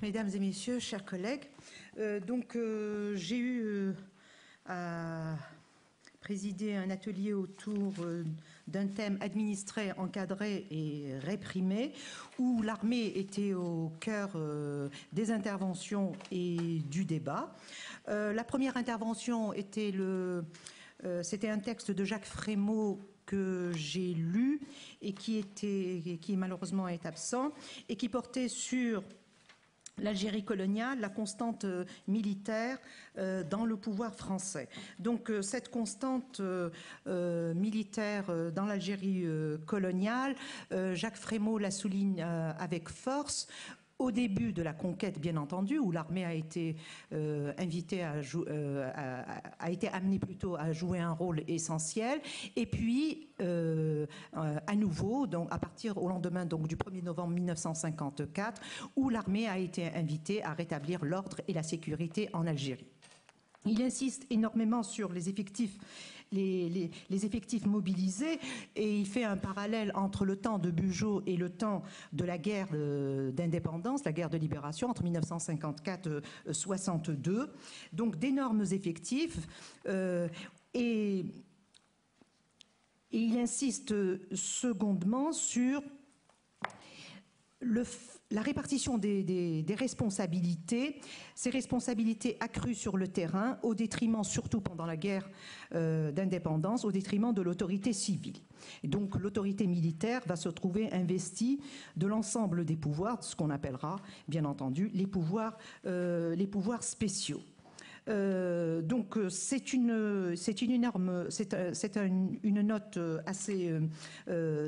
Mesdames et messieurs, chers collègues, j'ai eu à présider un atelier autour d'un thème administré, encadré et réprimé, où l'armée était au cœur des interventions et du débat. La première intervention était c'était un texte de Jacques Frémaux que j'ai lu et qui malheureusement est absent et qui portait sur l'Algérie coloniale, la constante militaire dans le pouvoir français. Donc cette constante militaire dans l'Algérie coloniale, Jacques Frémaux la souligne avec force. Au début de la conquête, bien entendu, où l'armée a été invitée a été amenée plutôt à jouer un rôle essentiel, et puis à nouveau, donc à partir au lendemain donc du 1er novembre 1954, où l'armée a été invitée à rétablir l'ordre et la sécurité en Algérie. Il insiste énormément sur les effectifs. Les effectifs mobilisés, et il fait un parallèle entre le temps de Bugeaud et le temps de la guerre d'indépendance, la guerre de libération entre 1954 et 1962. Donc d'énormes effectifs et il insiste secondement sur la répartition des responsabilités, ces responsabilités accrues sur le terrain, au détriment, surtout pendant la guerre d'indépendance, au détriment de l'autorité civile. Et donc l'autorité militaire va se trouver investie de l'ensemble des pouvoirs, ce qu'on appellera, bien entendu, les pouvoirs spéciaux. Donc c'est une note assez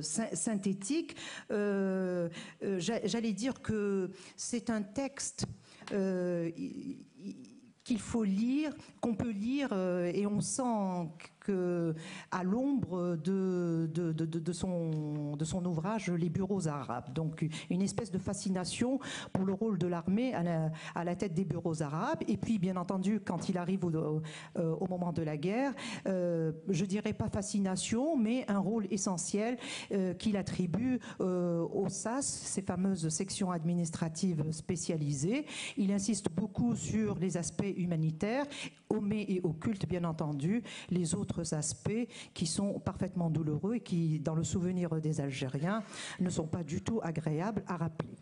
synthétique. J'allais dire que c'est un texte qu'il faut lire, qu'on peut lire, et on sent qu'à l'ombre de son ouvrage Les bureaux arabes. Donc une espèce de fascination pour le rôle de l'armée à la tête des bureaux arabes. Et puis bien entendu, quand il arrive au moment de la guerre, je dirais pas fascination, mais un rôle essentiel qu'il attribue aux SAS, ces fameuses sections administratives spécialisées. Il insiste beaucoup sur les aspects humanitaires, omet et occulte bien entendu les autres aspects qui sont parfaitement douloureux et qui, dans le souvenir des Algériens, ne sont pas du tout agréables à rappeler.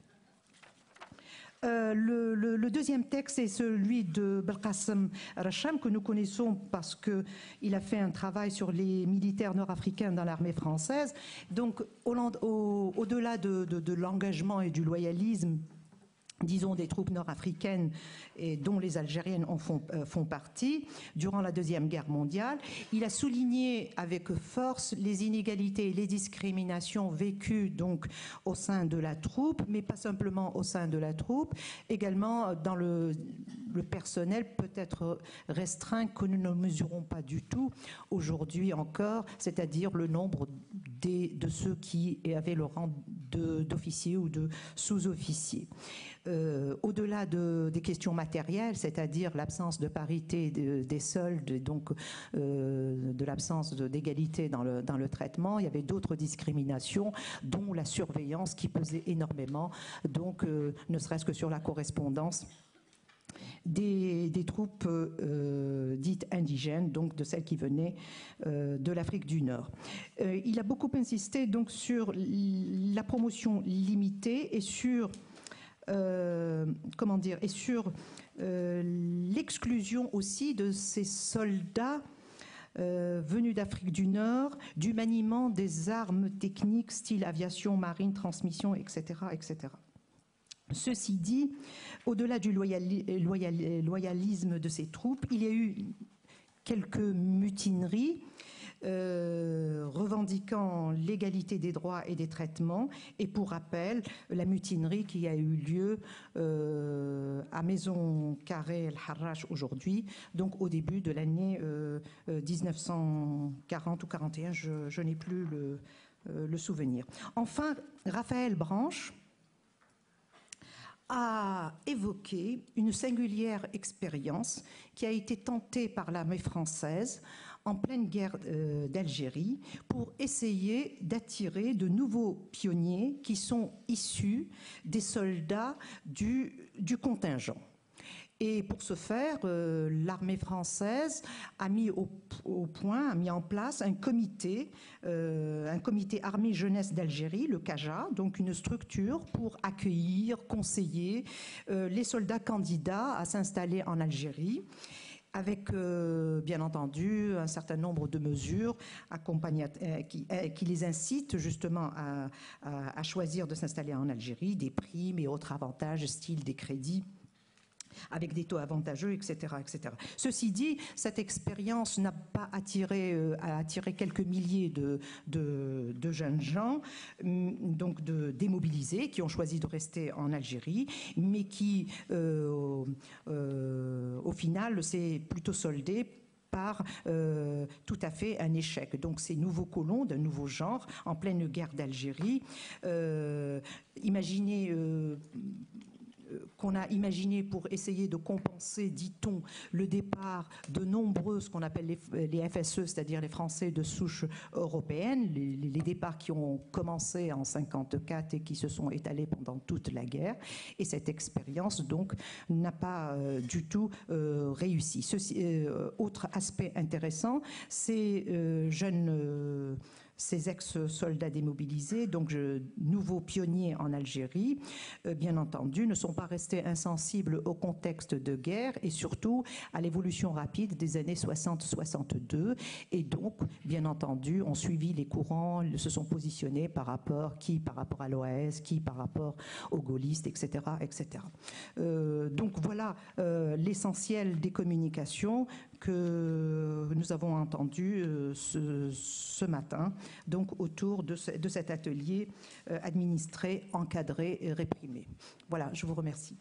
Le deuxième texte est celui de Belkacem Racham, que nous connaissons parce qu'il a fait un travail sur les militaires nord-africains dans l'armée française. Donc, au-delà de l'engagement et du loyalisme, disons, des troupes nord-africaines et dont les Algériennes font partie, durant la Deuxième Guerre mondiale. Il a souligné avec force les inégalités et les discriminations vécues donc au sein de la troupe, mais pas simplement au sein de la troupe, également dans le personnel peut-être restreint que nous ne mesurons pas du tout aujourd'hui encore, c'est-à-dire le nombre de ceux qui avaient le rang d'officier ou de sous-officier. Au-delà des questions matérielles, c'est-à-dire l'absence de parité des soldes, donc de l'absence d'égalité dans le traitement, il y avait d'autres discriminations, dont la surveillance qui pesait énormément, donc ne serait-ce que sur la correspondance des troupes dites indigènes, donc de celles qui venaient de l'Afrique du Nord. Il a beaucoup insisté donc sur la promotion limitée et sur l'exclusion aussi de ces soldats venus d'Afrique du Nord, du maniement des armes techniques, style aviation, marine, transmission, etc., etc. Ceci dit, au-delà du loyalisme de ces troupes, il y a eu quelques mutineries revendiquant l'égalité des droits et des traitements. Et pour rappel, la mutinerie qui a eu lieu à Maison Carrée El Harrach aujourd'hui, donc au début de l'année 1940 ou 41, je n'ai plus le souvenir. Enfin, Raphaël Branche a évoqué une singulière expérience qui a été tentée par l'armée française en pleine guerre d'Algérie pour essayer d'attirer de nouveaux pionniers qui sont issus des soldats du contingent. Et pour ce faire, l'armée française a mis a mis en place un comité armée jeunesse d'Algérie, le CAJA, donc une structure pour accueillir, conseiller les soldats candidats à s'installer en Algérie, avec bien entendu un certain nombre de mesures qui les incitent justement à choisir de s'installer en Algérie, des primes et autres avantages, style des crédits, avec des taux avantageux, etc., etc. Ceci dit, cette expérience n'a pas attiré quelques milliers de jeunes gens, donc démobilisés, qui ont choisi de rester en Algérie, mais qui, au final, s'est plutôt soldé par tout à fait un échec. Donc ces nouveaux colons d'un nouveau genre, en pleine guerre d'Algérie, imaginez... qu'on a imaginé pour essayer de compenser, dit-on, le départ de nombreux, ce qu'on appelle les FSE, c'est-à-dire les Français de souche européenne, les départs qui ont commencé en 1954 et qui se sont étalés pendant toute la guerre. Et cette expérience, donc, n'a pas du tout réussi. Autre aspect intéressant, ces ces ex-soldats démobilisés, donc nouveaux pionniers en Algérie, bien entendu, ne sont pas restés insensibles au contexte de guerre et surtout à l'évolution rapide des années 60-62 et donc, bien entendu, ont suivi les courants, se sont positionnés par rapport à l'OAS, qui par rapport aux gaullistes, etc. etc. Donc voilà l'essentiel des communications que nous avons entendues ce matin, donc autour de cet atelier administré, encadré et réprimé. Voilà, je vous remercie.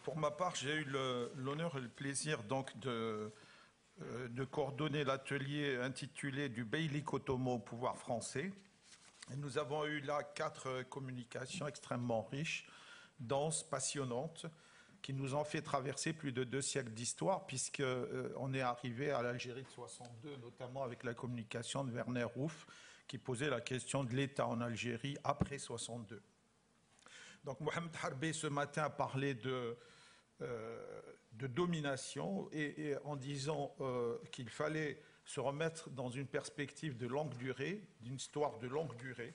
Pour ma part, j'ai eu l'honneur et le plaisir donc de coordonner l'atelier intitulé « Du beylik ottoman au pouvoir français ». Et nous avons eu là 4 communications extrêmement riches, denses, passionnantes, qui nous ont fait traverser plus de 2 siècles d'histoire, puisqu'on est arrivé à l'Algérie de 62, notamment avec la communication de Werner Ruf, qui posait la question de l'État en Algérie après 62. Donc Mohamed Harbé ce matin a parlé de domination et en disant qu'il fallait se remettre dans une perspective de longue durée, d'une histoire de longue durée,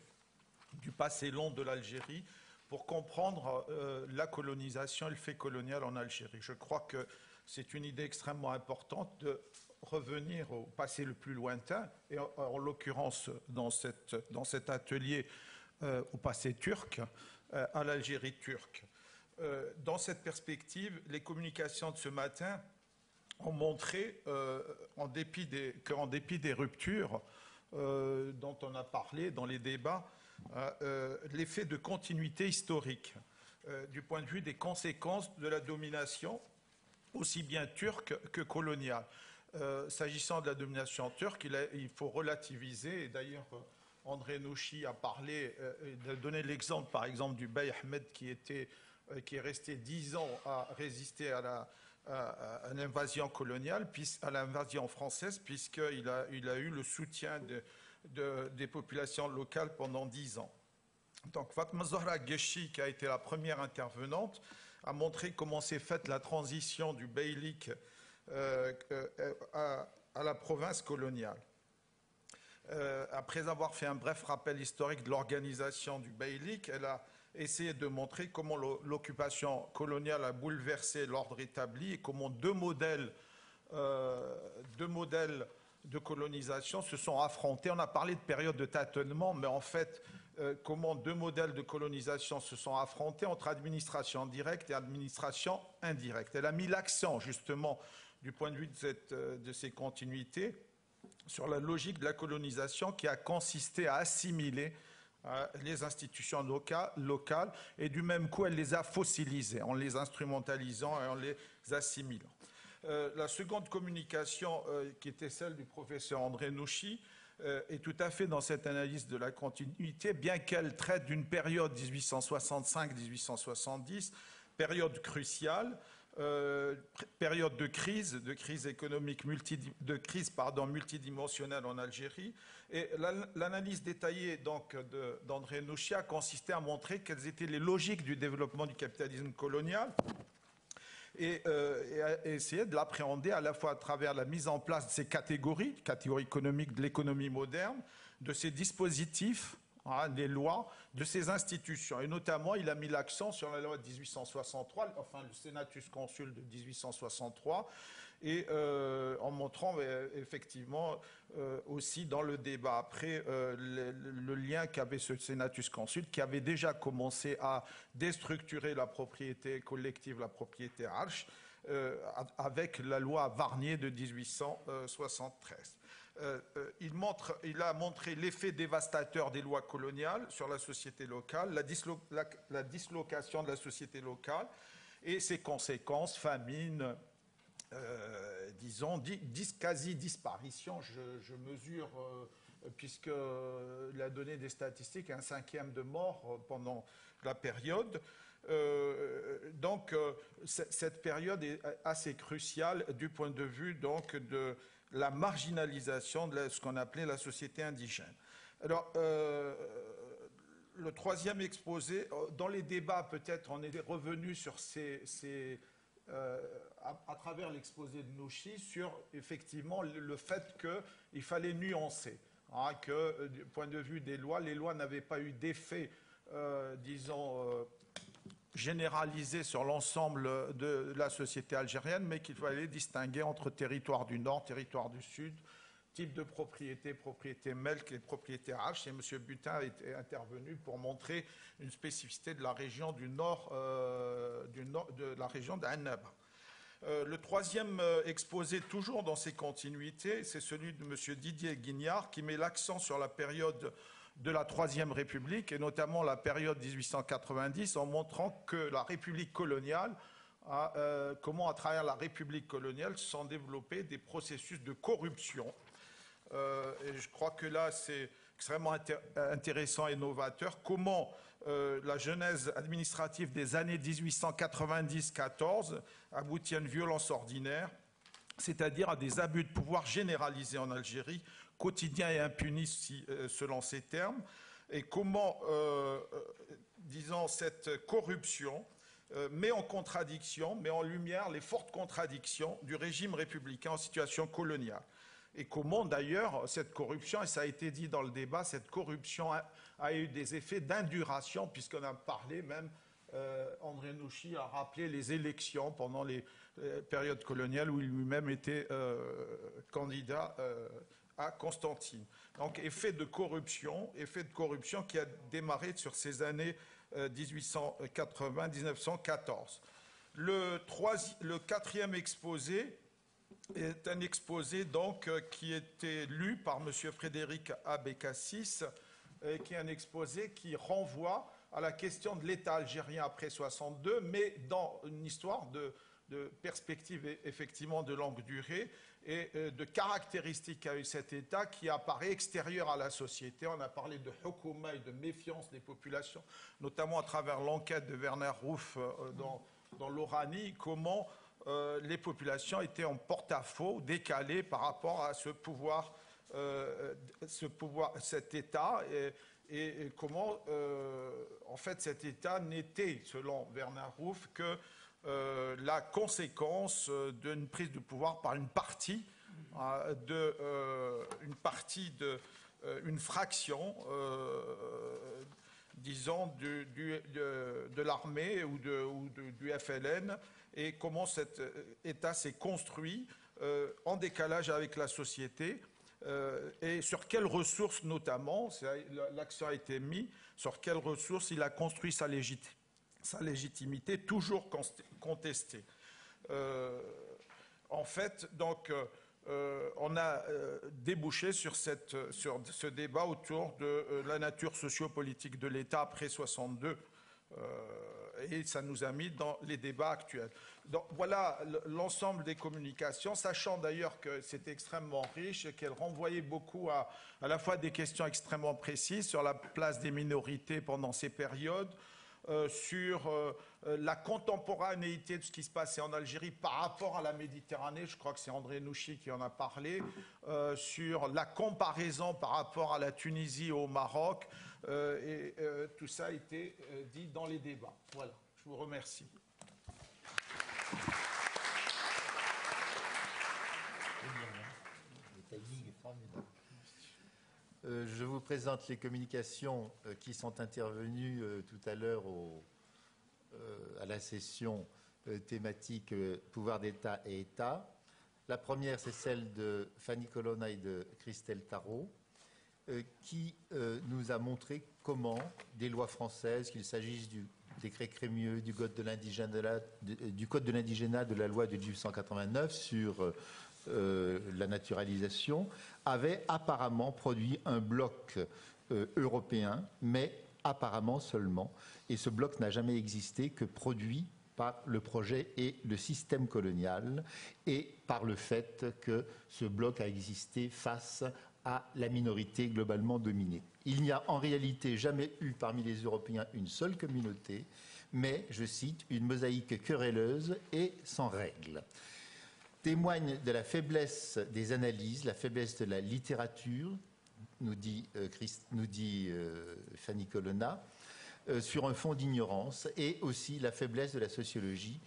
du passé long de l'Algérie, pour comprendre la colonisation et le fait colonial en Algérie. Je crois que c'est une idée extrêmement importante de revenir au passé le plus lointain, et en l'occurrence dans cet atelier au passé turc, à l'Algérie turque. Dans cette perspective, les communications de ce matin ont montré, qu'en dépit des ruptures dont on a parlé dans les débats, l'effet de continuité historique du point de vue des conséquences de la domination aussi bien turque que coloniale. S'agissant de la domination turque, il faut relativiser, et d'ailleurs André Nouchi a parlé, a donné l'exemple par exemple du Bey Ahmed qui est resté 10 ans à résister à l'invasion coloniale, à l'invasion française, puisqu'il a eu le soutien des populations locales pendant 10 ans. Donc Fatma Zahra Guechi, qui a été la première intervenante, a montré comment s'est faite la transition du beylik à la province coloniale. Après avoir fait un bref rappel historique de l'organisation du beylik, elle a essayé de montrer comment l'occupation coloniale a bouleversé l'ordre établi et comment deux modèles de colonisation se sont affrontés. On a parlé de période de tâtonnement, mais en fait, comment 2 modèles de colonisation se sont affrontés entre administration directe et administration indirecte. Elle a mis l'accent, justement, du point de vue de ces continuités, sur la logique de la colonisation qui a consisté à assimiler les institutions locales et du même coup elle les a fossilisées en les instrumentalisant et en les assimilant. La seconde communication qui était celle du professeur André Nouchi est tout à fait dans cette analyse de la continuité, bien qu'elle traite d'une période 1865-1870, période cruciale, période de crise économique multidimensionnelle en Algérie. Et l'analyse détaillée d'André Nouchia consistait à montrer quelles étaient les logiques du développement du capitalisme colonial et à essayer de l'appréhender à la fois à travers la mise en place de ces catégories économiques de l'économie moderne, de ces dispositifs, des lois, de ces institutions. Et notamment, il a mis l'accent sur la loi de 1863, enfin le Senatus Consul de 1863, et en montrant effectivement aussi dans le débat après le lien qu'avait ce Senatus Consul, qui avait déjà commencé à déstructurer la propriété collective, la propriété arche, avec la loi Varnier de 1873. Il a montré l'effet dévastateur des lois coloniales sur la société locale, la dislocation de la société locale et ses conséquences, famine, disons, quasi-disparition. Je mesure, puisqu'il a donné des statistiques, 1/5 de morts pendant la période. Donc, cette période est assez cruciale du point de vue donc, de la marginalisation de ce qu'on appelait la société indigène. Alors, le troisième exposé, dans les débats, peut-être, on est revenu sur à travers l'exposé de Nouchi, sur effectivement le fait qu'il fallait nuancer, que du point de vue des lois, les lois n'avaient pas eu d'effet, disons, généralisé sur l'ensemble de la société algérienne, mais qu'il fallait distinguer entre territoire du Nord, territoire du Sud, type de propriété, propriété melk et propriété hache. Et M. Butin est intervenu pour montrer une spécificité de la région du Nord, de la région d'Annaba. Le troisième exposé, toujours dans ses continuités, c'est celui de M. Didier Guignard, qui met l'accent sur la période de la Troisième République, et notamment la période 1890, en montrant que la République coloniale, comment à travers la République coloniale se sont développés des processus de corruption. Et je crois que là, c'est extrêmement intéressant et novateur. Comment la genèse administrative des années 1890-14 aboutit à une violence ordinaire, c'est-à-dire à des abus de pouvoir généralisés en Algérie, quotidiens et impunis selon ces termes, et comment, disons, cette corruption met en contradiction, met en lumière les fortes contradictions du régime républicain en situation coloniale. Et comment, d'ailleurs, cette corruption, et ça a été dit dans le débat, cette corruption a eu des effets d'induration, puisqu'on a parlé même, André Nouchi a rappelé les élections pendant les périodes coloniales où il lui-même était candidat à Constantine. Donc, effet de corruption qui a démarré sur ces années 1880-1914. Le quatrième exposé est un exposé donc qui était lu par M. Frédéric Abécassis, qui est un exposé qui renvoie à la question de l'État algérien après 62, mais dans une histoire de perspective effectivement de longue durée et de caractéristiques qu'a eu cet État qui apparaît extérieur à la société. On a parlé de hukuma et de méfiance des populations, notamment à travers l'enquête de Werner Ruff dans l'Oranie, comment les populations étaient en porte-à-faux, décalées par rapport à ce pouvoir, cet État, et comment, en fait, cet État n'était, selon Werner Ruff, que la conséquence d'une prise de pouvoir par une fraction, disons, de l'armée ou du FLN, et comment cet État s'est construit en décalage avec la société, et sur quelles ressources notamment, l'accent a été mis, sur quelles ressources il a construit sa légitimité, toujours contestée. En fait, donc, on a débouché sur ce débat autour de la nature sociopolitique de l'État après 62, Et ça nous a mis dans les débats actuels. Donc voilà l'ensemble des communications, sachant d'ailleurs que c'était extrêmement riche et qu'elle renvoyait beaucoup à la fois des questions extrêmement précises sur la place des minorités pendant ces périodes, sur la contemporanéité de ce qui se passait en Algérie par rapport à la Méditerranée, je crois que c'est André Nouchi qui en a parlé, sur la comparaison par rapport à la Tunisie et au Maroc, et tout ça a été dit dans les débats. Voilà, je vous remercie. Je vous présente les communications qui sont intervenues tout à l'heure à la session thématique pouvoir d'État et État. La première, c'est celle de Fanny Colonna et de Christelle Tarot, qui nous a montré comment des lois françaises, qu'il s'agisse du décret Crémieux, du Code de l'indigénat, de la loi de 1889 sur la naturalisation, avaient apparemment produit un bloc européen, mais apparemment seulement. Et ce bloc n'a jamais existé que produit par le projet et le système colonial et par le fait que ce bloc a existé face à la minorité globalement dominée. Il n'y a en réalité jamais eu parmi les Européens une seule communauté, mais, je cite, une mosaïque querelleuse et sans règles. Témoigne de la faiblesse des analyses, la faiblesse de la littérature, nous dit Fanny Colonna, sur un fond d'ignorance, et aussi la faiblesse de la sociologie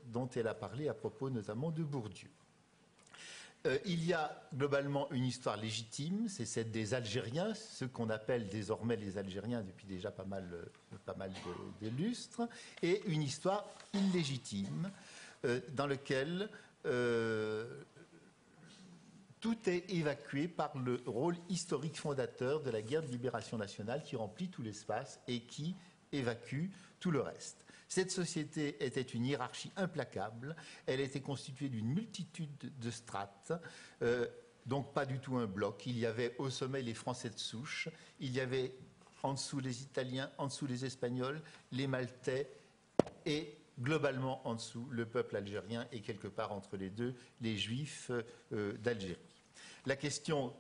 dont elle a parlé à propos notamment de Bourdieu. Il y a globalement une histoire légitime, c'est celle des Algériens, ce qu'on appelle désormais les Algériens depuis déjà pas mal de lustres, et une histoire illégitime dans laquelle tout est évacué par le rôle historique fondateur de la guerre de libération nationale qui remplit tout l'espace et qui évacue tout le reste. Cette société était une hiérarchie implacable, elle était constituée d'une multitude de strates, donc pas du tout un bloc. Il y avait au sommet les Français de souche, il y avait en dessous les Italiens, en dessous les Espagnols, les Maltais et globalement en dessous le peuple algérien et quelque part entre les deux, les Juifs d'Algérie. La question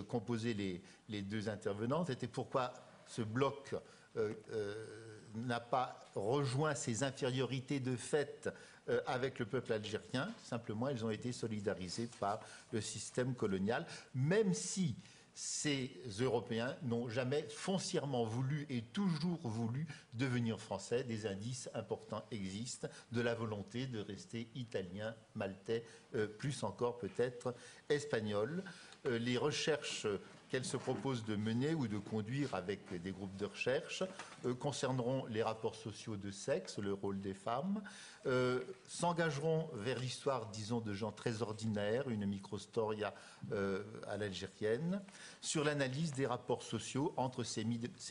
qu'ont posée les deux intervenantes était pourquoi ce bloc n'a pas rejoint ses infériorités de fait avec le peuple algérien. Simplement, elles ont été solidarisées par le système colonial, même si ces Européens n'ont jamais foncièrement voulu et toujours voulu devenir français. Des indices importants existent de la volonté de rester italien, maltais, plus encore peut-être espagnol. Les recherches qu'elle se propose de mener ou de conduire avec des groupes de recherche concerneront les rapports sociaux de sexe, le rôle des femmes, s'engageront vers l'histoire, disons, de gens très ordinaires, une microstoria à l'algérienne, sur l'analyse des rapports sociaux entre ces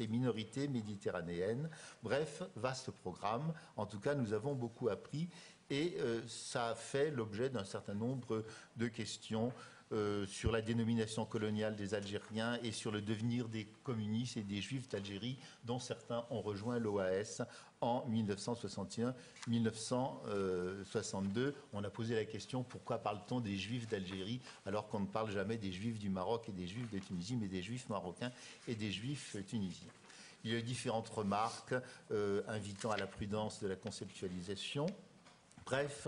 minorités méditerranéennes. Bref, vaste programme. En tout cas, nous avons beaucoup appris et ça a fait l'objet d'un certain nombre de questions sur la dénomination coloniale des Algériens et sur le devenir des communistes et des Juifs d'Algérie, dont certains ont rejoint l'OAS en 1961-1962. On a posé la question pourquoi parle-t-on des Juifs d'Algérie alors qu'on ne parle jamais des Juifs du Maroc et des Juifs de Tunisie, mais des Juifs marocains et des Juifs tunisiens. Il y a eu différentes remarques invitant à la prudence de la conceptualisation. Bref,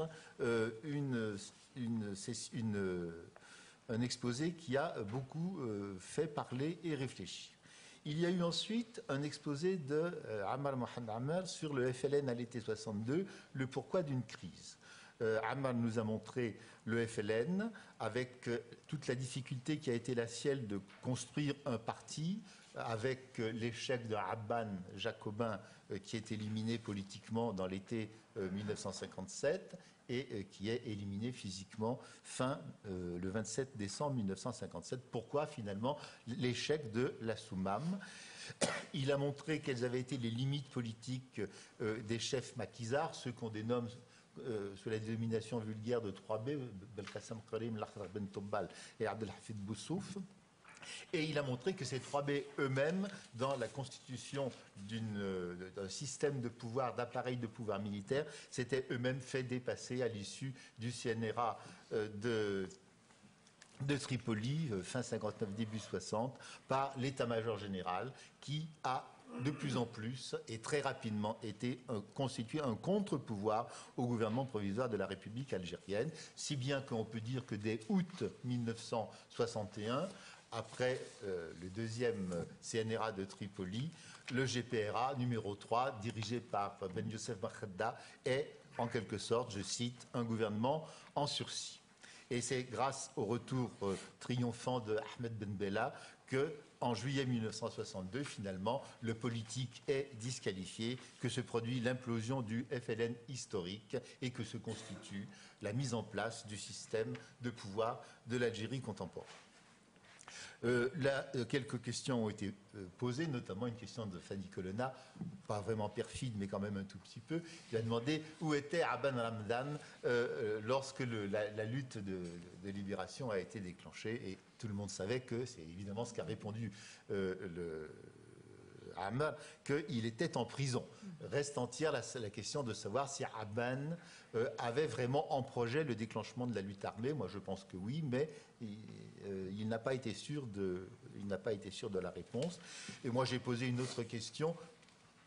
un exposé qui a beaucoup fait parler et réfléchir. Il y a eu ensuite un exposé de Ammar Mohamed Ammar sur le FLN à l'été 62, le pourquoi d'une crise. Ammar nous a montré le FLN avec toute la difficulté qui a été la sienne de construire un parti avec l'échec de Abban, jacobin, qui est éliminé politiquement dans l'été 1957 et qui est éliminé physiquement le 27 décembre 1957. Pourquoi finalement l'échec de la Soumam? Il a montré quelles avaient été les limites politiques des chefs maquisards, ceux qu'on dénomme sous la dénomination vulgaire de 3B, Belkacem Karim, Lakhtar Ben Tobbal et Abdelhafid Boussouf. Et il a montré que ces 3B eux-mêmes, dans la constitution d'un système de pouvoir, d'appareil de pouvoir militaire, s'étaient eux-mêmes fait dépasser à l'issue du CNRA de Tripoli, fin 59, début 60, par l'état-major général qui a de plus en plus et très rapidement constitué un contre-pouvoir au gouvernement provisoire de la République algérienne, si bien qu'on peut dire que dès août 1961, après le deuxième CNRA de Tripoli, le GPRA numéro 3, dirigé par Ben Youssef Makhedda, est en quelque sorte, je cite, un gouvernement en sursis. Et c'est grâce au retour triomphant de Ahmed Ben Bella que, en juillet 1962, finalement, le politique est disqualifié, que se produit l'implosion du FLN historique et que se constitue la mise en place du système de pouvoir de l'Algérie contemporaine. Là, quelques questions ont été posées, notamment une question de Fanny Colonna, pas vraiment perfide, mais quand même un tout petit peu. Il a demandé où était Aban Ramadan lorsque la lutte de libération a été déclenchée. Et tout le monde savait que, c'est évidemment ce qu'a répondu Ammar, qu'il était en prison. Reste entière la question de savoir si Aban avait vraiment en projet le déclenchement de la lutte armée. Moi, je pense que oui, mais il n'a pas été sûr de la réponse. Et moi, j'ai posé une autre question.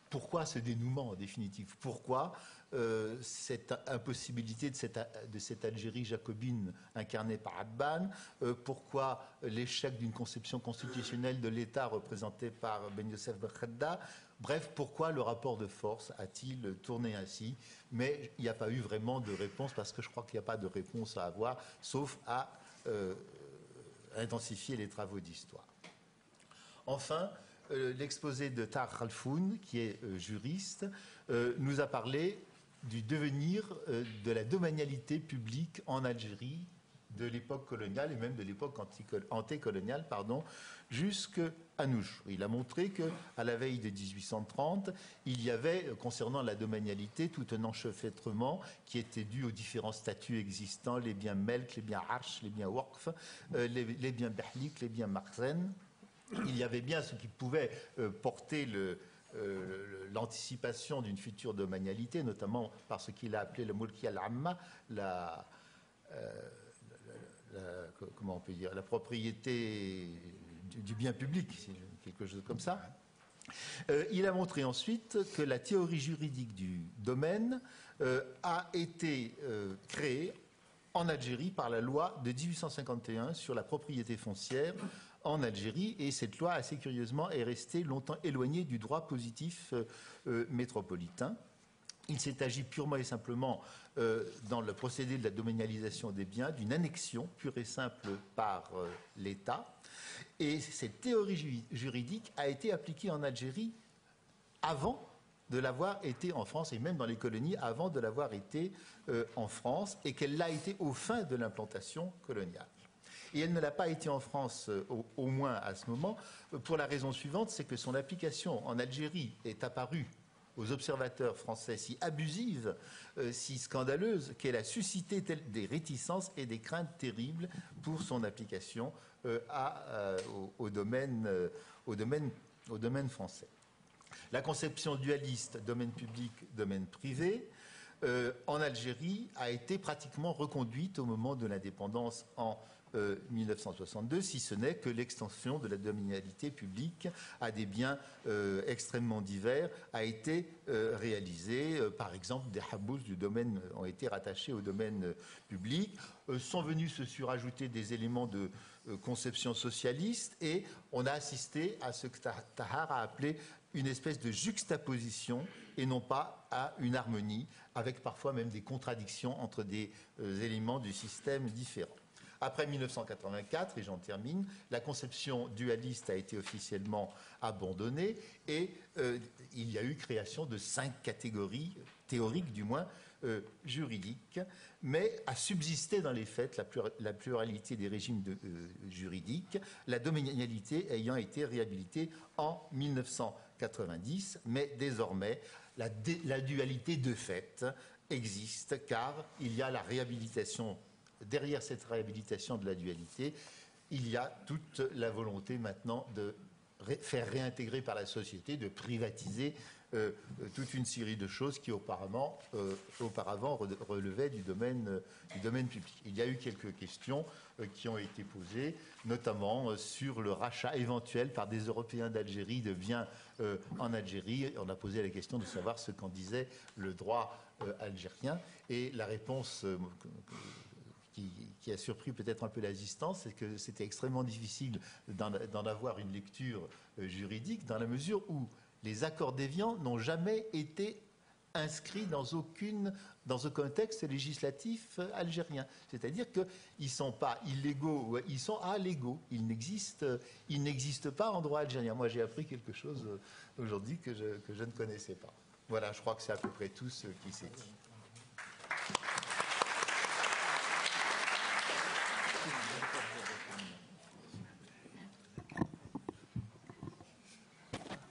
Pourquoi ce dénouement, en définitive? Pourquoi cette impossibilité de cette Algérie jacobine incarnée par Abban? Pourquoi l'échec d'une conception constitutionnelle de l'État représentée par Ben Youssef Makhedda? Bref, pourquoi le rapport de force a-t-il tourné ainsi? Mais il n'y a pas eu vraiment de réponse, parce que je crois qu'il n'y a pas de réponse à avoir, sauf à intensifier les travaux d'histoire. Enfin, l'exposé de Tahar Khalfoun, qui est juriste, nous a parlé du devenir de la domanialité publique en Algérie de l'époque coloniale et même de l'époque antécoloniale, jusqu'à nos jours. Il a montré qu'à la veille de 1830, il y avait, concernant la domanialité, tout un enchevêtrement qui était dû aux différents statuts existants, les biens melk, les biens arch, les biens waqf, les biens behlik, les biens marzen. Il y avait bien ce qui pouvait porter l'anticipation d'une future domanialité, notamment par ce qu'il a appelé le mulki al-amma, comment on peut dire, la propriété du bien public, quelque chose comme ça. Il a montré ensuite que la théorie juridique du domaine a été créée en Algérie par la loi de 1851 sur la propriété foncière en Algérie, et cette loi, assez curieusement, est restée longtemps éloignée du droit positif métropolitain. Il s'est agi purement et simplement, dans le procédé de la domanialisation des biens, d'une annexion pure et simple par l'État. Et cette théorie juridique a été appliquée en Algérie avant de l'avoir été en France, et même dans les colonies avant de l'avoir été en France, et qu'elle l'a été aux fins de l'implantation coloniale. Et elle ne l'a pas été en France, au moins à ce moment, pour la raison suivante, c'est que son application en Algérie est apparue aux observateurs français si abusive, si scandaleuse, qu'elle a suscité des réticences et des craintes terribles pour son application au domaine français. La conception dualiste, domaine public, domaine privé, en Algérie a été pratiquement reconduite au moment de l'indépendance en 1962, si ce n'est que l'extension de la domanialité publique à des biens extrêmement divers a été réalisée. Par exemple, des habous du domaine ont été rattachés au domaine public. Sont venus se surajouter des éléments de conception socialiste, et on a assisté à ce que Tahar a appelé une espèce de juxtaposition et non pas à une harmonie, avec parfois même des contradictions entre des éléments du système différents. Après 1984, et j'en termine, la conception dualiste a été officiellement abandonnée, et il y a eu création de 5 catégories, théoriques du moins, juridiques, mais a subsisté dans les faits la pluralité des régimes juridiques, la domanialité ayant été réhabilitée en 1990, mais désormais la dualité de fait existe, car il y a la réhabilitation. Derrière cette réhabilitation de la dualité, il y a toute la volonté maintenant de faire réintégrer par la société, de privatiser toute une série de choses qui auparavant relevaient du domaine public. Il y a eu quelques questions qui ont été posées, notamment sur le rachat éventuel par des Européens d'Algérie de biens en Algérie. On a posé la question de savoir ce qu'en disait le droit algérien. Et la réponse qui a surpris peut-être un peu l'assistance, c'est que c'était extrêmement difficile d'en avoir une lecture juridique, dans la mesure où les accords d'Évian n'ont jamais été inscrits dans aucun texte législatif algérien. C'est-à-dire qu'ils ne sont pas illégaux, ils sont allégaux. Ils n'existent pas en droit algérien. Moi, j'ai appris quelque chose aujourd'hui que je ne connaissais pas. Voilà, je crois que c'est à peu près tout ce qui s'est dit.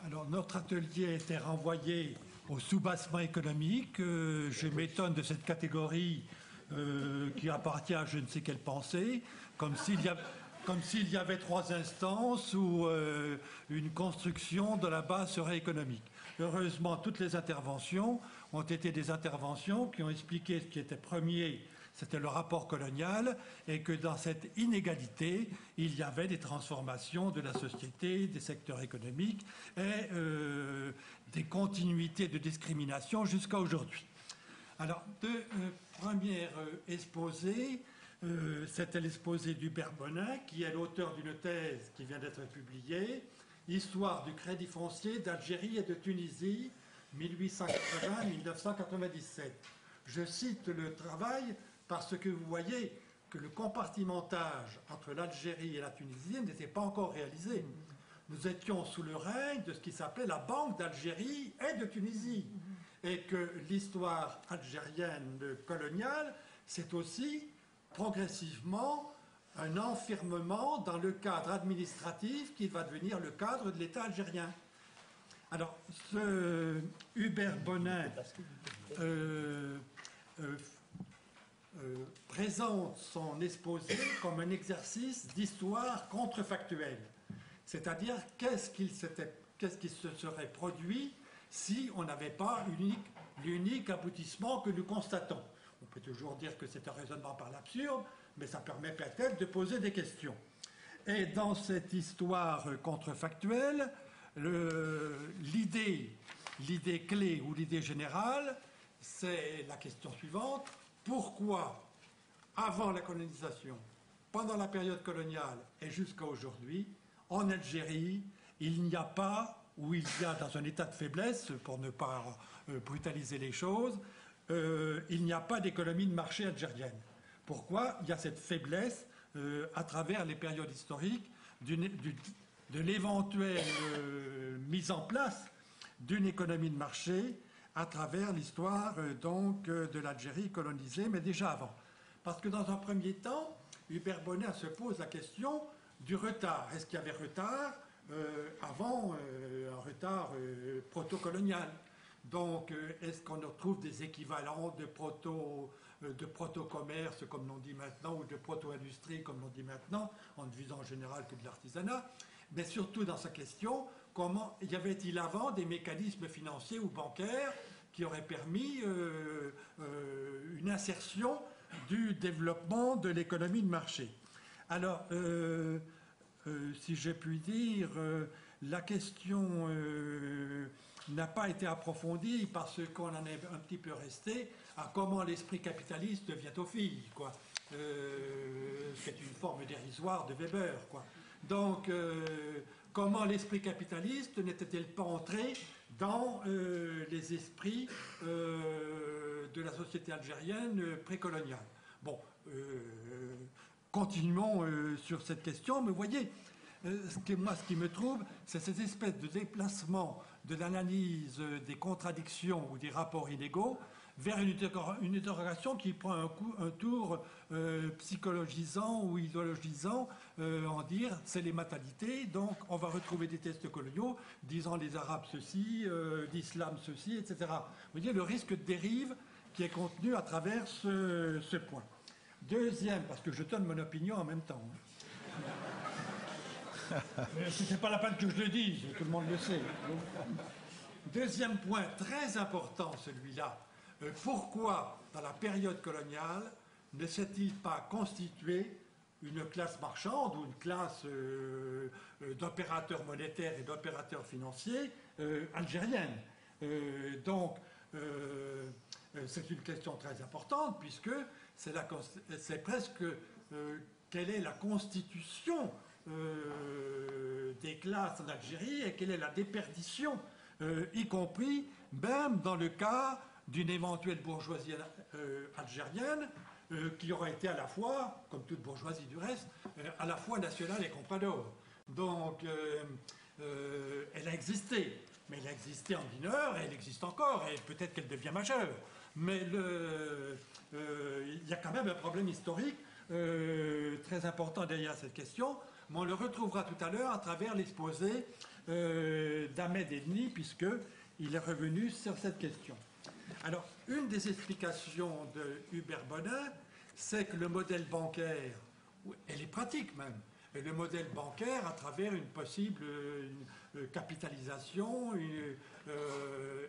Alors, notre atelier était renvoyé au soubassement économique. Je m'étonne de cette catégorie qui appartient à je ne sais quelle pensée, comme s'il y avait 3 instances où une construction de la base serait économique. Heureusement, toutes les interventions ont été des interventions qui ont expliqué ce qui était premier, c'était le rapport colonial, et que dans cette inégalité, il y avait des transformations de la société, des secteurs économiques et des continuités de discrimination jusqu'à aujourd'hui. Alors, deux premières exposés. C'était l'exposé d'Hubert Bonin, qui est l'auteur d'une thèse qui vient d'être publiée, Histoire du crédit foncier d'Algérie et de Tunisie, 1880-1997. Je cite le travail parce que vous voyez que le compartimentage entre l'Algérie et la Tunisie n'était pas encore réalisé. Nous étions sous le règne de ce qui s'appelait la Banque d'Algérie et de Tunisie. Et que l'histoire algérienne coloniale, c'est aussi progressivement un enfermement dans le cadre administratif qui va devenir le cadre de l'État algérien. Alors, ce Hubert Bonin présente son exposé comme un exercice d'histoire contrefactuelle. C'est-à-dire, qu'est-ce qui se serait produit si on n'avait pas l'unique aboutissement que nous constatons. On peut toujours dire que c'est un raisonnement par l'absurde, mais ça permet peut-être de poser des questions. Et dans cette histoire contrefactuelle, l'idée clé ou l'idée générale, c'est la question suivante. Pourquoi, avant la colonisation, pendant la période coloniale et jusqu'à aujourd'hui, en Algérie, il n'y a pas, ou il y a dans un état de faiblesse, pour ne pas brutaliser les choses, il n'y a pas d'économie de marché algérienne. Pourquoi il y a cette faiblesse à travers les périodes historiques de l'éventuelle mise en place d'une économie de marché à travers l'histoire de l'Algérie colonisée, mais déjà avant. Parce que dans un premier temps, Hubert Bonin se pose la question du retard. Est-ce qu'il y avait retard avant, un retard proto-colonial? Donc, est-ce qu'on retrouve des équivalents de proto-commerce, comme l'on dit maintenant, ou de proto-industrie, comme l'on dit maintenant, en ne visant en général que de l'artisanat? Mais surtout dans sa question, comment y avait-il avant des mécanismes financiers ou bancaires qui auraient permis une insertion du développement de l'économie de marché? Alors, si j'ai pu dire, la question n'a pas été approfondie parce qu'on en est un petit peu resté à comment l'esprit capitaliste vient aux filles, quoi. C'est une forme dérisoire de Weber, quoi. Donc, comment l'esprit capitaliste n'était-il pas entré dans les esprits de la société algérienne précoloniale? Bon, continuons sur cette question, mais vous voyez, ce qui me trouble, c'est cette espèce de déplacement de l'analyse des contradictions ou des rapports inégaux vers une interrogation qui prend un tour psychologisant ou idéologisant, en dire c'est les mentalités, donc on va retrouver des textes coloniaux disant les Arabes ceci, l'islam ceci, etc. Vous voyez le risque de dérive qui est contenu à travers ce point. Deuxième, parce que je donne mon opinion en même temps. C'est pas la peine que je le dise, tout le monde le sait. Deuxième point très important, celui-là. Pourquoi, dans la période coloniale, ne s'est-il pas constitué une classe marchande ou une classe d'opérateurs monétaires et d'opérateurs financiers algérienne? Donc, c'est une question très importante puisque c'est presque quelle est la constitution des classes en Algérie et quelle est la déperdition, y compris même dans le cas d'une éventuelle bourgeoisie algérienne qui aurait été à la fois, comme toute bourgeoisie du reste, à la fois nationale et comprador. Donc, elle a existé, mais elle a existé en mineur et elle existe encore, et peut-être qu'elle devient majeure. Mais il y a quand même un problème historique très important derrière cette question, mais on le retrouvera tout à l'heure à travers l'exposé d'Ahmed Edni, puisqu'il est revenu sur cette question. Alors, une des explications de Hubert Bonin, c'est que le modèle bancaire, elle est pratique même, et le modèle bancaire à travers une possible capitalisation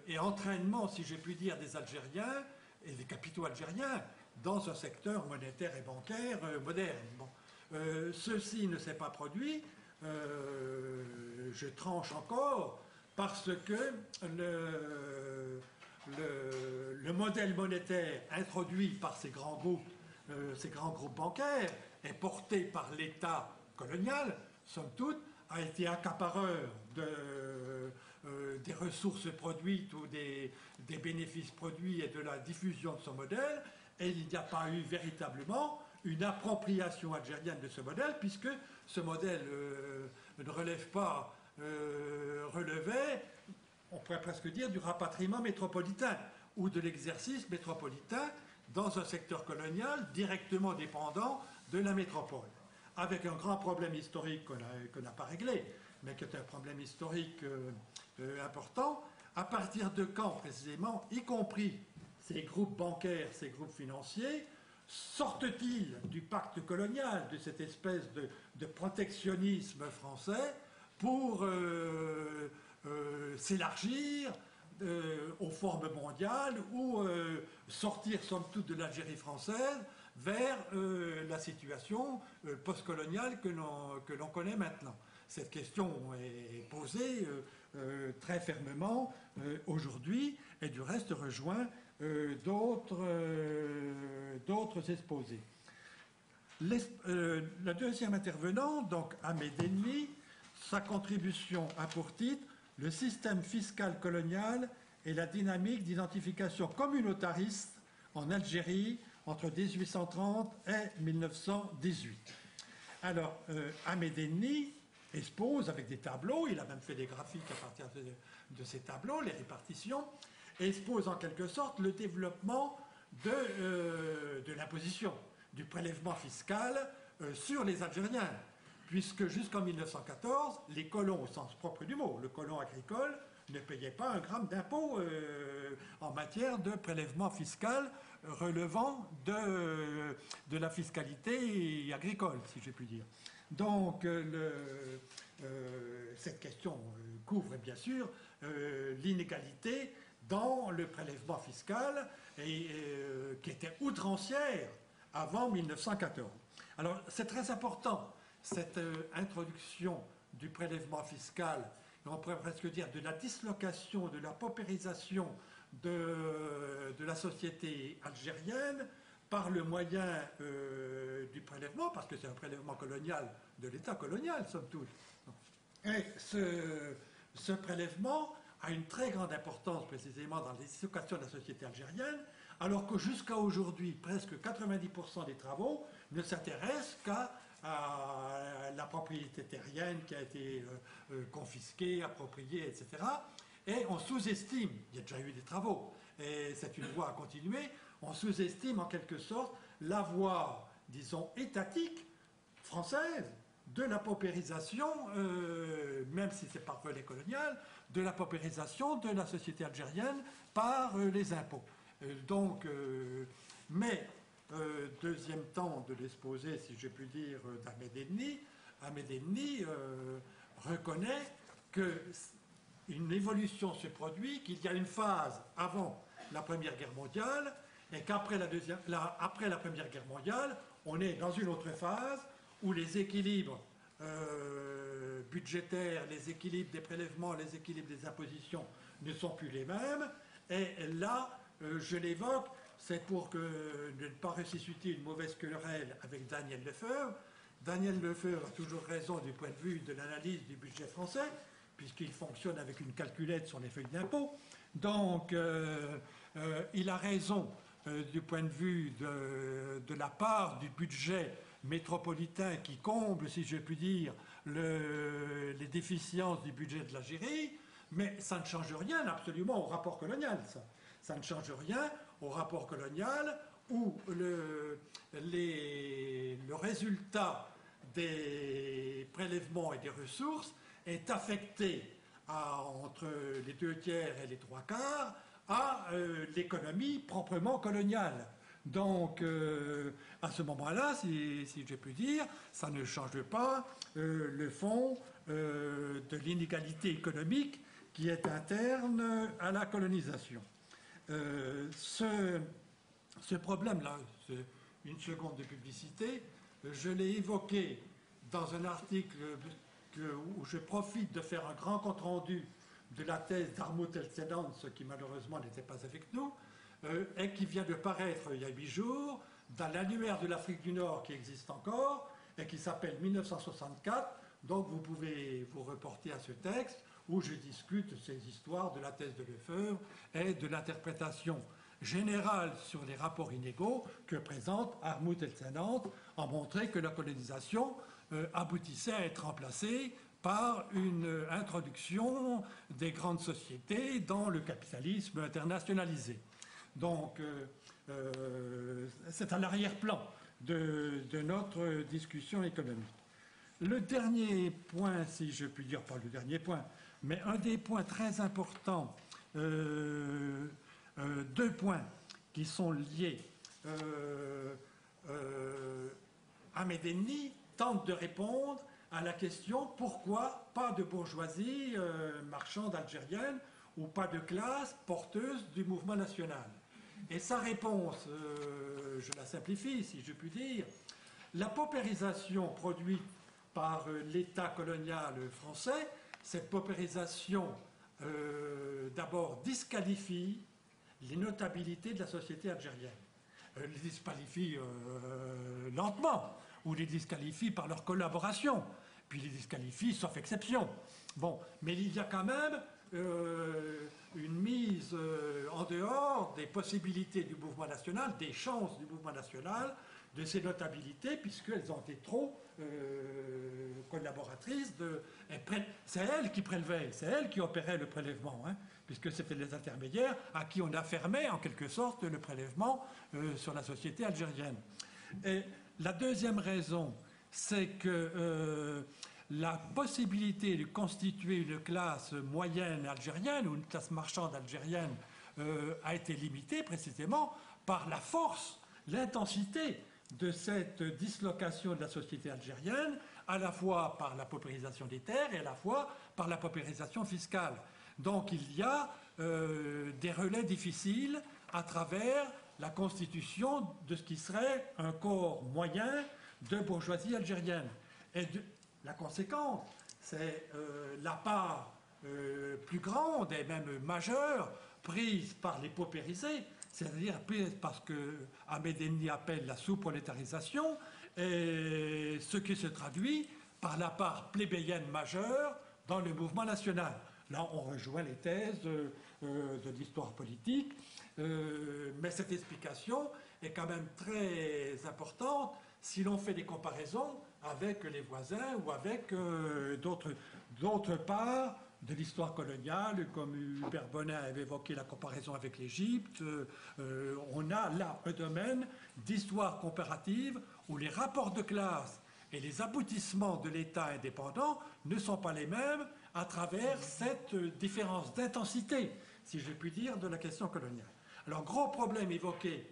et entraînement, si j'ai pu dire, des Algériens et des capitaux algériens dans un secteur monétaire et bancaire moderne. Bon. Ceci ne s'est pas produit, je tranche encore, parce que le modèle monétaire introduit par ces grands groupes bancaires et porté par l'État colonial, somme toute, a été accapareur des ressources produites ou des bénéfices produits et de la diffusion de son modèle, et il n'y a pas eu véritablement une appropriation algérienne de ce modèle, puisque ce modèle ne relevait, on pourrait presque dire, du rapatriement métropolitain ou de l'exercice métropolitain dans un secteur colonial directement dépendant de la métropole, avec un grand problème historique qu'on n'a pas réglé, mais qui est un problème historique important. À partir de quand, précisément, y compris ces groupes bancaires, ces groupes financiers, sortent-ils du pacte colonial, de cette espèce de protectionnisme français pour s'élargir aux formes mondiales ou sortir, somme toute, de l'Algérie française vers la situation postcoloniale que l'on connaît maintenant? Cette question est posée très fermement aujourd'hui et du reste rejoint d'autres exposés. Le deuxième intervenant, donc Ahmed Edni, sa contribution a pour titre « Le système fiscal colonial et la dynamique d'identification communautariste en Algérie entre 1830 et 1918 ». Alors, Ahmed Edni expose avec des tableaux, il a même fait des graphiques à partir de ces tableaux, les répartitions, expose en quelque sorte le développement de l'imposition, du prélèvement fiscal sur les Algériens, puisque jusqu'en 1914, les colons, au sens propre du mot, le colon agricole, ne payait pas un gramme d'impôt en matière de prélèvement fiscal relevant de la fiscalité agricole, si j'ai pu dire. Donc, cette question couvre bien sûr l'inégalité dans le prélèvement fiscal qui était outrancière avant 1914. Alors, c'est très important, cette introduction du prélèvement fiscal, on pourrait presque dire de la dislocation, de la paupérisation de la société algérienne par le moyen du prélèvement, parce que c'est un prélèvement colonial de l'État colonial, somme toute. Et ce prélèvement a une très grande importance précisément dans les dislocations de la société algérienne, alors que jusqu'à aujourd'hui, presque 90% des travaux ne s'intéressent qu'à la propriété terrienne qui a été confisquée, appropriée, etc. Et on sous-estime, il y a déjà eu des travaux, et c'est une voie à continuer, on sous-estime en quelque sorte la voie, disons, étatique française de la paupérisation, même si c'est par relais colonial, de la paupérisation de la société algérienne par les impôts. Mais deuxième temps de l'exposé, si je puis dire, d'Ahmed Edni, Ahmed Enni reconnaît qu'une évolution se produit, qu'il y a une phase avant la Première Guerre mondiale, et qu'après après la Première Guerre mondiale, on est dans une autre phase où les équilibres budgétaires, les équilibres des prélèvements, les équilibres des impositions ne sont plus les mêmes. Et là, je l'évoque, c'est pour ne pas ressusciter une mauvaise querelle avec Daniel Lefebvre. Daniel Lefebvre a toujours raison du point de vue de l'analyse du budget français, puisqu'il fonctionne avec une calculette sur les feuilles d'impôt. Donc, il a raison du point de vue de la part du budget métropolitain qui comble, si je puis dire, les déficiences du budget de l'Algérie, mais ça ne change rien absolument au rapport colonial. Ça ne change rien au rapport colonial où le résultat des prélèvements et des ressources est affecté entre les 2 tiers et les 3/4 à l'économie proprement coloniale. Donc, à ce moment-là, si je puis dire, ça ne change pas le fond de l'inégalité économique qui est interne à la colonisation. Ce problème-là, une seconde de publicité, je l'ai évoqué dans un article où je profite de faire un grand compte-rendu de la thèse d'Armut El-Sedans, qui malheureusement n'était pas avec nous, et qui vient de paraître il y a 8 jours dans l'annuaire de l'Afrique du Nord qui existe encore et qui s'appelle 1964. Donc vous pouvez vous reporter à ce texte où je discute ces histoires de la thèse de Lefebvre et de l'interprétation générale sur les rapports inégaux que présente Armut El-Sedans, en montrant que la colonisation aboutissait à être remplacée par une introduction des grandes sociétés dans le capitalisme internationalisé. Donc, c'est à l'arrière-plan de notre discussion économique. Le dernier point, si je puis dire, pas le dernier point, mais un des points très importants, 2 points qui sont liés. Ahmed Enni tente de répondre à la question pourquoi pas de bourgeoisie marchande algérienne ou pas de classe porteuse du mouvement national. Et sa réponse, je la simplifie si je puis dire, la paupérisation produite par l'État colonial français, cette paupérisation d'abord disqualifie les notabilités de la société algérienne. Les disqualifie lentement, ou les disqualifie par leur collaboration, puis les disqualifie sauf exception. Bon, mais il y a quand même une mise en dehors des possibilités du mouvement national, des chances du mouvement national, de ces notabilités, puisqu'elles ont été trop collaboratrices. C'est elles qui prélevaient, c'est elles qui opéraient le prélèvement, hein, puisque c'était les intermédiaires à qui on affirmait en quelque sorte le prélèvement sur la société algérienne. Et la deuxième raison, c'est que la possibilité de constituer une classe moyenne algérienne ou une classe marchande algérienne a été limitée précisément par la force, l'intensité de cette dislocation de la société algérienne, à la fois par la paupérisation des terres et à la fois par la paupérisation fiscale. Donc il y a des relais difficiles à travers la constitution de ce qui serait un corps moyen de bourgeoisie algérienne. Et la conséquence, c'est la part plus grande et même majeure prise par les paupérisés, c'est-à-dire parce que Ahmed Enni appelle la sous-prolétarisation, et ce qui se traduit par la part plébéienne majeure dans le mouvement national. Là, on rejoint les thèses de l'histoire politique, mais cette explication est quand même très importante si l'on fait des comparaisons avec les voisins ou avec d'autres parts de l'histoire coloniale, comme Hubert Bonin avait évoqué la comparaison avec l'Égypte. On a là un domaine d'histoire comparative où les rapports de classe et les aboutissements de l'État indépendant ne sont pas les mêmes à travers cette différence d'intensité, si je puis dire, de la question coloniale. Alors, gros problème évoqué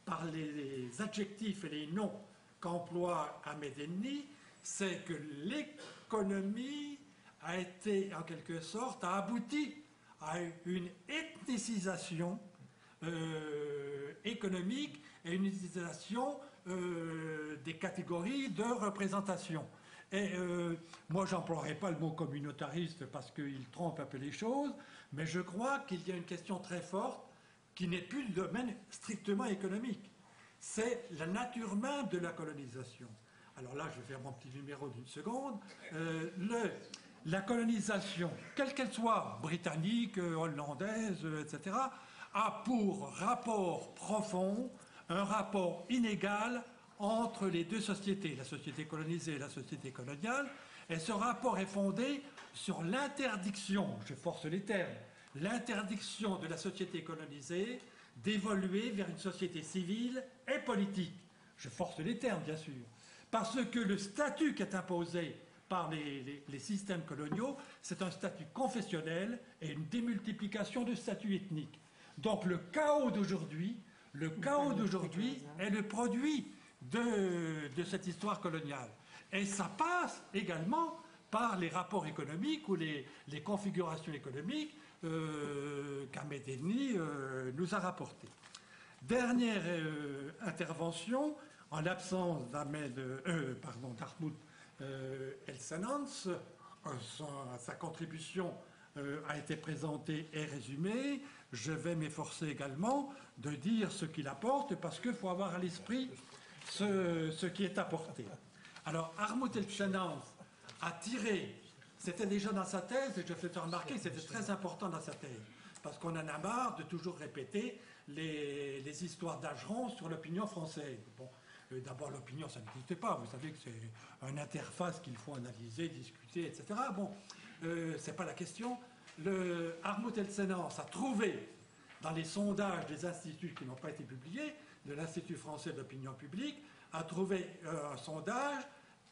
par les adjectifs et les noms qu'emploie Ahmed Enni, c'est que l'économie a été, en quelque sorte, a abouti à une ethnicisation économique et une ethnicisation des catégories de représentation. Et moi, j'emploierai pas le mot communautariste parce qu'il trompe un peu les choses, mais je crois qu'il y a une question très forte qui n'est plus du domaine strictement économique. C'est la nature même de la colonisation. Alors là, je vais faire mon petit numéro d'une seconde. La colonisation, quelle qu'elle soit, britannique, hollandaise, etc., a pour rapport profond un rapport inégal entre les deux sociétés, la société colonisée et la société coloniale. Et ce rapport est fondé sur l'interdiction, je force les termes, l'interdiction de la société colonisée d'évoluer vers une société civile et politique. Je force les termes, bien sûr. Parce que le statut qui est imposé par les systèmes coloniaux, c'est un statut confessionnel et une démultiplication de statuts ethniques. Donc le chaos d'aujourd'hui est le produit de cette histoire coloniale. Et ça passe également par les rapports économiques ou les configurations économiques qu'Ahmed Elni nous a rapportées. Dernière intervention, en l'absence d'Ahmoud El-Senans, sa contribution a été présentée et résumée. Je vais m'efforcer également de dire ce qu'il apporte, parce qu'il faut avoir à l'esprit ce qui est apporté. Alors, Ahmoud El-Senans a tiré, c'était déjà dans sa thèse, et je fais remarquer que c'était très important dans sa thèse, parce qu'on en a marre de toujours répéter les histoires d'Ageron sur l'opinion française. Bon, d'abord, l'opinion, ça n'existe pas. Vous savez que c'est une interface qu'il faut analyser, discuter, etc. Bon, c'est pas la question. Ahmoud El-Senans a trouvé, dans les sondages des instituts qui n'ont pas été publiés, de l'Institut français d'opinion publique, a trouvé un sondage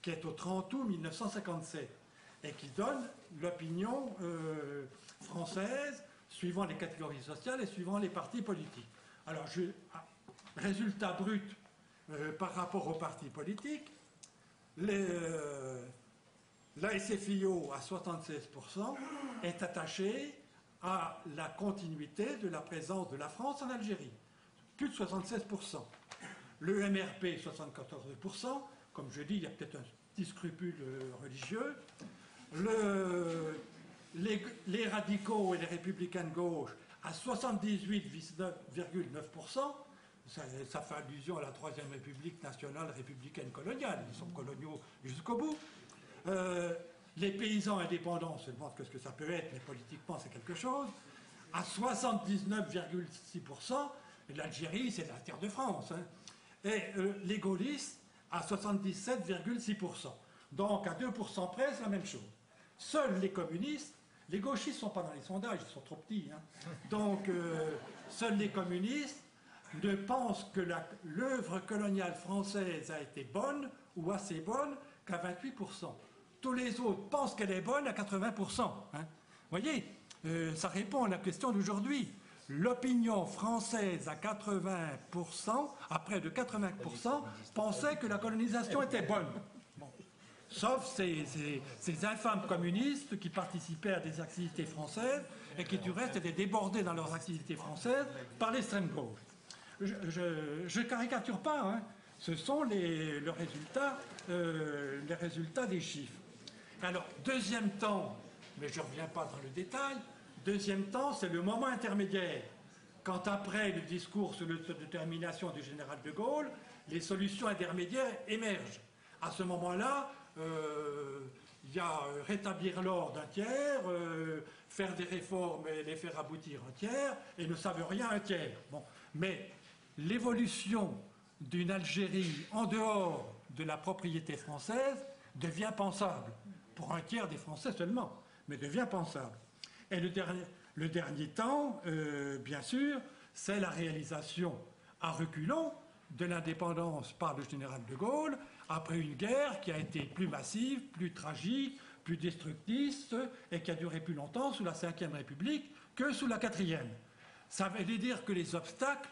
qui est au 30 août 1957 et qui donne l'opinion française suivant les catégories sociales et suivant les partis politiques. Alors, résultat brut par rapport aux partis politiques, la SFIO à 76% est attachée à la continuité de la présence de la France en Algérie. Plus de 76%. Le MRP, 74%. Comme je dis, il y a peut-être un petit scrupule religieux. Les radicaux et les républicains de gauche à 78,9%. Ça fait allusion à la Troisième République nationale républicaine coloniale. Ils sont coloniaux jusqu'au bout. Les paysans indépendants, on se demande ce que ça peut être, mais politiquement c'est quelque chose. À 79,6%, l'Algérie c'est la terre de France. Hein. Et les gaullistes à 77,6%. Donc à 2% près, c'est la même chose. Seuls les communistes, les gauchistes ne sont pas dans les sondages, ils sont trop petits. Hein. Donc seuls les communistes ne pensent que l'œuvre coloniale française a été bonne ou assez bonne qu'à 28%. Tous les autres pensent qu'elle est bonne à 80%. Hein. Vous voyez, ça répond à la question d'aujourd'hui. L'opinion française à 80%, à près de 80%, pensait que la colonisation était bonne. Bon. Sauf ces infâmes communistes qui participaient à des activités françaises et qui, du reste, étaient débordés dans leurs activités françaises par l'extrême gauche. Je caricature pas, hein. Ce sont les résultats des chiffres. Alors, deuxième temps, mais je ne reviens pas dans le détail, deuxième temps, c'est le moment intermédiaire. Quand après le discours sur l'autodétermination du général de Gaulle, les solutions intermédiaires émergent. À ce moment-là, il y a rétablir l'ordre d'un tiers, faire des réformes et les faire aboutir un tiers, et ne savent rien un tiers. Bon. Mais l'évolution d'une Algérie en dehors de la propriété française devient pensable. Pour un tiers des Français seulement, mais devient pensable. Et le dernier temps, bien sûr, c'est la réalisation à reculons de l'indépendance par le général de Gaulle, après une guerre qui a été plus massive, plus tragique, plus destructrice, et qui a duré plus longtemps sous la Ve République que sous la 4e. Ça veut dire que les obstacles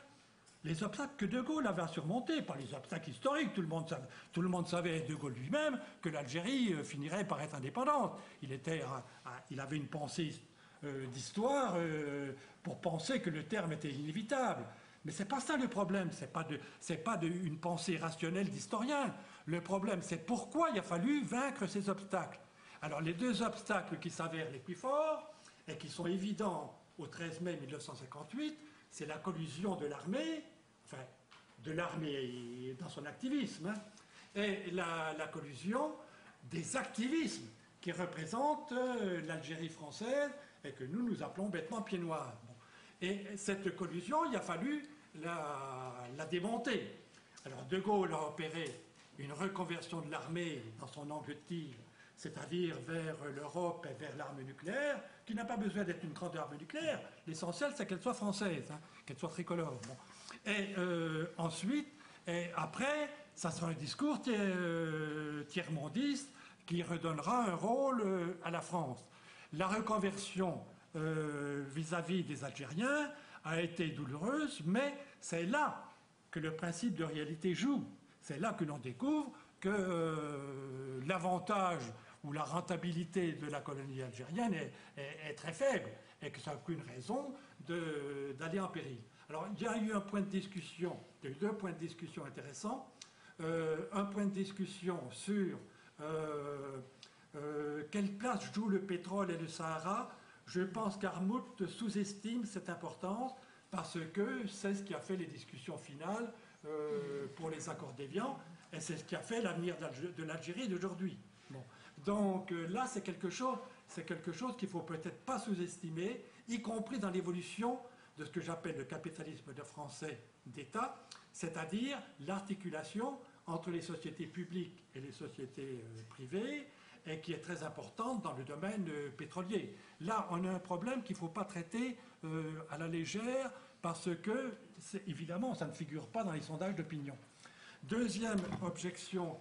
les obstacles que De Gaulle avait à surmonter, pas les obstacles historiques. Tout le monde savait, De Gaulle lui-même, que l'Algérie finirait par être indépendante. Il avait une pensée d'histoire pour penser que le terme était inévitable. Mais c'est pas ça le problème, c'est pas une pensée rationnelle d'historien. Le problème, c'est pourquoi il a fallu vaincre ces obstacles. Alors les deux obstacles qui s'avèrent les plus forts et qui sont évidents au 13 mai 1958, c'est la collusion de l'armée, enfin de l'armée dans son activisme, hein, et la collusion des activismes qui représentent l'Algérie française et que nous appelons bêtement pieds noirs. Bon. Et cette collusion, il a fallu la démonter. Alors De Gaulle a opéré une reconversion de l'armée dans son angle de tir, c'est-à-dire vers l'Europe et vers l'arme nucléaire, qui n'a pas besoin d'être une grande arme nucléaire. L'essentiel, c'est qu'elle soit française, hein, qu'elle soit tricolore. Bon. Et ensuite, et après, ça sera un discours tiers-mondiste qui redonnera un rôle à la France. La reconversion vis-à-vis des Algériens a été douloureuse, mais c'est là que le principe de réalité joue. C'est là que l'on découvre que l'avantage ou la rentabilité de la colonie algérienne est très faible et que ça n'a aucune raison d'aller en péril. Alors, il y a eu un point de discussion, il y a eu deux points de discussion intéressants. Un point de discussion sur quelle place joue le pétrole et le Sahara. Je pense qu'Armout sous-estime cette importance parce que c'est ce qui a fait les discussions finales pour les accords d'Évian et c'est ce qui a fait l'avenir de l'Algérie d'aujourd'hui. Bon. Donc là, c'est quelque chose qu'il ne faut peut-être pas sous-estimer, y compris dans l'évolution de ce que j'appelle le capitalisme de français d'État, c'est-à-dire l'articulation entre les sociétés publiques et les sociétés privées, et qui est très importante dans le domaine pétrolier. Là, on a un problème qu'il ne faut pas traiter à la légère, parce que, évidemment, ça ne figure pas dans les sondages d'opinion. Deuxième objection,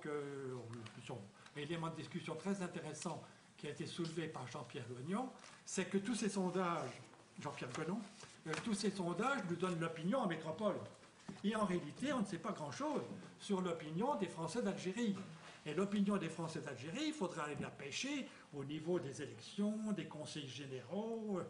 élément de discussion très intéressant qui a été soulevé par Jean-Pierre Gagnon, c'est que tous ces sondages, Jean-Pierre Gagnon, tous ces sondages nous donnent l'opinion en métropole. Et en réalité, on ne sait pas grand-chose sur l'opinion des Français d'Algérie. Et l'opinion des Français d'Algérie, il faudra aller la pêcher au niveau des élections, des conseils généraux,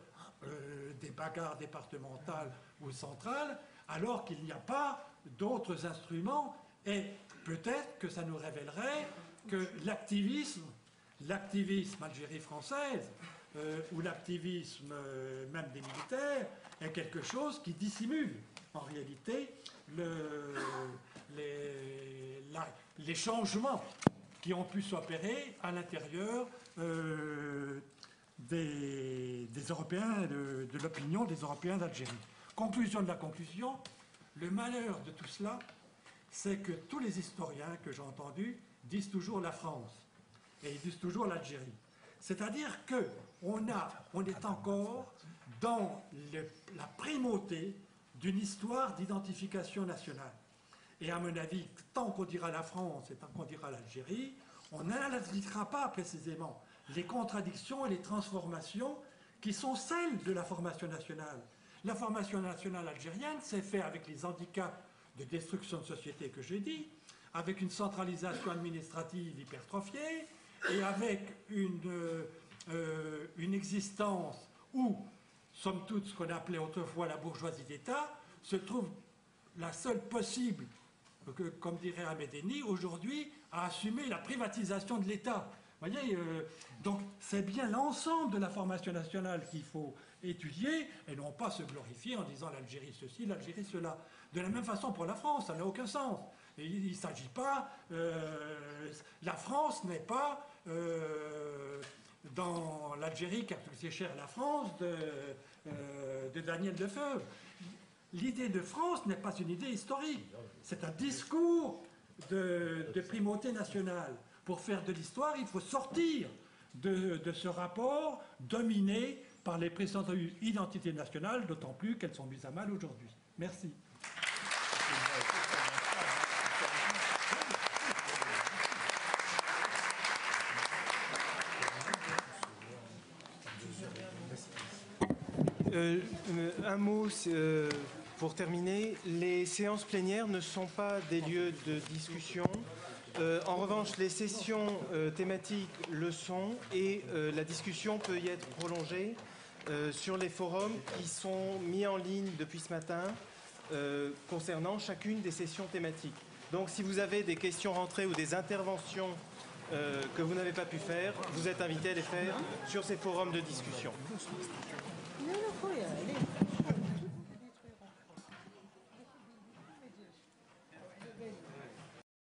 des bagarres départementales ou centrales, alors qu'il n'y a pas d'autres instruments. Et peut-être que ça nous révélerait que l'activisme Algérie française, ou l'activisme même des militaires, est quelque chose qui dissimule en réalité les changements qui ont pu s'opérer à l'intérieur des Européens, de l'opinion des Européens d'Algérie. Conclusion de la conclusion, le malheur de tout cela, c'est que tous les historiens que j'ai entendus disent toujours la France et ils disent toujours l'Algérie. C'est-à-dire qu'on est encore dans la primauté d'une histoire d'identification nationale. Et à mon avis, tant qu'on dira la France et tant qu'on dira l'Algérie, on n'analysera pas précisément les contradictions et les transformations qui sont celles de la formation nationale. La formation nationale algérienne s'est faite avec les handicaps de destruction de société que j'ai dit, avec une centralisation administrative hypertrophiée et avec une existence où, somme toute, ce qu'on appelait autrefois la bourgeoisie d'État, se trouve la seule possible, comme dirait Amédéni, aujourd'hui, à assumer la privatisation de l'État. Vous voyez, donc c'est bien l'ensemble de la formation nationale qu'il faut étudier et non pas se glorifier en disant l'Algérie ceci, l'Algérie cela. De la même façon pour la France, ça n'a aucun sens. Et il ne s'agit pas... la France n'est pas dans l'Algérie, car c'est cher à la France, de Daniel Lefebvre. L'idée de France n'est pas une idée historique. C'est un discours de primauté nationale. Pour faire de l'histoire, il faut sortir de ce rapport dominé par les précédentes identités nationales, d'autant plus qu'elles sont mises à mal aujourd'hui. Merci. Un mot Pour terminer, les séances plénières ne sont pas des lieux de discussion. En revanche, les sessions thématiques le sont et la discussion peut y être prolongée sur les forums qui sont mis en ligne depuis ce matin concernant chacune des sessions thématiques. Donc si vous avez des questions rentrées ou des interventions que vous n'avez pas pu faire, vous êtes invité à les faire sur ces forums de discussion.